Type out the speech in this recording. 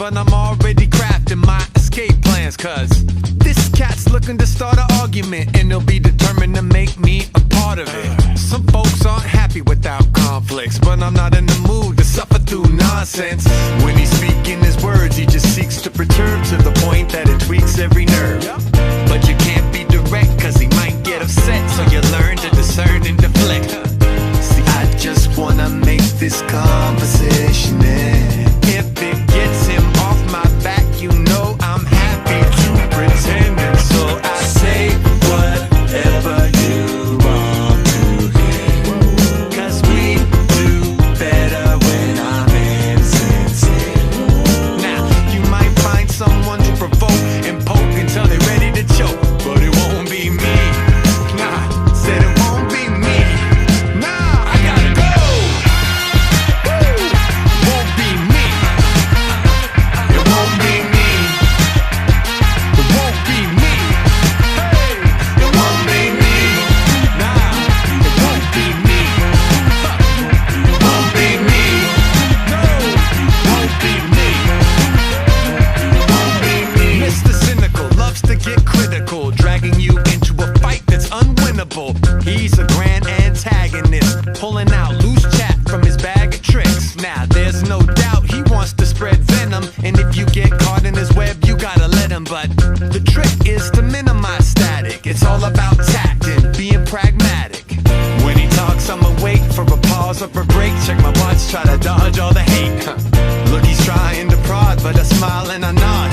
but I'm already crafting my escape plans. Cause this cat's looking to start an argument, and he'll be determined to make me a part of it. Some folks aren't happy without conflicts, but I'm not in the mood to suffer through nonsense. When he's speaking his words, he just seeks to perturb to the point that it tweaks every nerve. But you can't be direct, cause he might get upset, so you learn to discern and deflect. See, I just wanna make this conversation end. If it gets him off my back, you know I'm happy to pretend. And so I say whatever you want to hear, cause we do better when I'm insincere. Now, you might find someone to provoke and poke until they're ready to choke, but it won't be me. Nah, said it won't be me. Nah, I gotta go. Woo! Won't be me. It won't be me. It won't be me. Hey, it won't be me. Nah, it won't be me. It won't be me. No, it won't be me. It won't be me. Mr. Cynical loves to get critical, dragging you into a fight that's unwinnable. He's a grand antagonist, pulling out loose chat from his bag of tricks. Now, there's no doubt he wants to spread venom, and if you get caught in his web, you gotta let him. But the trick is to minimize static. It's all about tact and being pragmatic. When he talks, I'ma wait for a pause or a break. Check my watch, try to dodge all the hate. Look, he's trying to prod, but I smile and I nod.